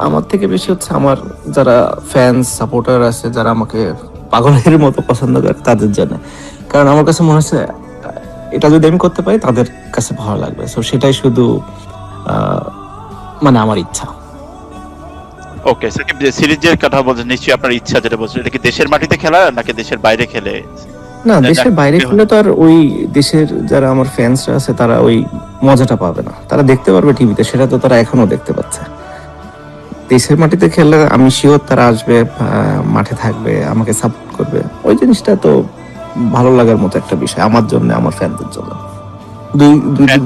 আমার থেকে বেশি হচ্ছে আমার যারা ফ্যান্স সাপোর্টার আছে, যারা আমাকে পাগলের মতো পছন্দ করে তাদের জন্য। কারণ আমার কাছে মনে হচ্ছে এটা যদি আমি করতে পারি তাদের কাছে ভালো লাগবে। সো সেটাই শুধু আহ, মানে আমার ইচ্ছা। ওকে, সাকিব যে সিরিজের কথা বলছেন, নিশ্চয়ই আপনার ইচ্ছা যেটা বলছেন, এটা কি দেশের মাটিতে খেলা নাকি দেশের বাইরে খেলে? না, দেশের বাইরে খেলে তো আর ওই দেশের যারা আমার ফ্যান্সরা আছে তারা ওই মজাটা পাবে না। তারা দেখতে পারবে টিভিতে, সেটা তো তারা এখনো দেখতে পাচ্ছে। দেশের মাটিতে খেললে আমি শিওর তারা আসবে, মাঠে থাকবে, আমাকে সাপোর্ট করবে। ওই জিনিসটা তো ভালো লাগার মতো একটা বিষয় আমার জন্য, আমার ফ্যানদের জন্য,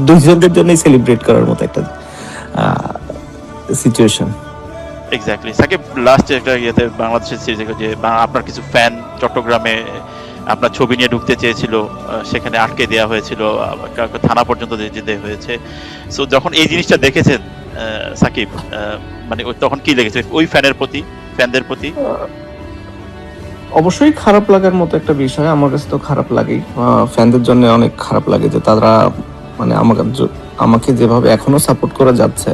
দুইজনের জন্যই সেলিব্রেট করার মতো একটা সিচুয়েশন। এক্স্যাক্টলি সাকিব, লাস্ট একটা ইয়েতে বাংলাদেশের সিরিজে যে আপনার কিছু ফ্যান চট্টগ্রামে আপনার ছবি নিয়ে ঢুকতে চেয়েছিল, সেখানে আটকে দেওয়া হয়েছিল, থানা পর্যন্ত যেতে হয়েছে। সো যখন এই জিনিসটা দেখেছেন সাকিব, মানে তখন কি লেগেছে ওই ফ্যানদের প্রতি? অবশ্যই খারাপ লাগার মতো একটা বিষয়। আমার কাছে তো খারাপ লাগেই, ফ্যানদের জন্য অনেক খারাপ লাগে যে তারা মানে আমাকে যেভাবে এখনো সাপোর্ট করে যাচ্ছে,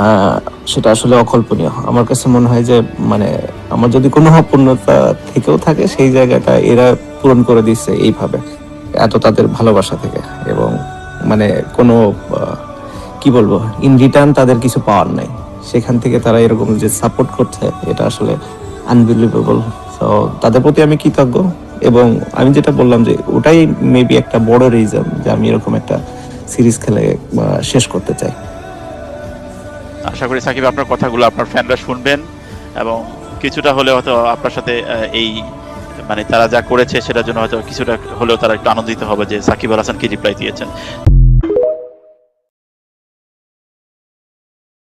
আহ, সেটা আসলে অকল্পনীয়। আমার কাছে মনে হয় যে মানে আমার যদি কোনো অপূর্ণতা থেকেও থাকে সেই জায়গাটা এরা পূরণ করে দিচ্ছে এইভাবে, এত তাদের ভালোবাসা থেকে। এবং মানে কোনো কি বলবো, ইন রিটার্ন তাদের কিছু পাওয়ার নাই, সেখান থেকে তারা এরকম যে সাপোর্ট করছে এটা আসলে আনবিলিভেবল। তো তাদের প্রতি আমি কৃতজ্ঞ। এবং আমি যেটা বললাম যে ওটাই মেবি একটা বড় রিজন যে আমি এরকম একটা সিরিজ খেলে শেষ করতে চাই। আশা করি সাকিব আপনার কথাগুলো আপনার ফ্যানরা শুনবেন এবং কিছুটা হলেও হয়তো আপনার সাথে এই মানে তারা যা করেছে সেটার জন্য হয়তো কিছুটা হলেও তারা একটু আনন্দিত হবে যে সাকিব আল হাসান কি রিপ্লাই দিয়েছেন।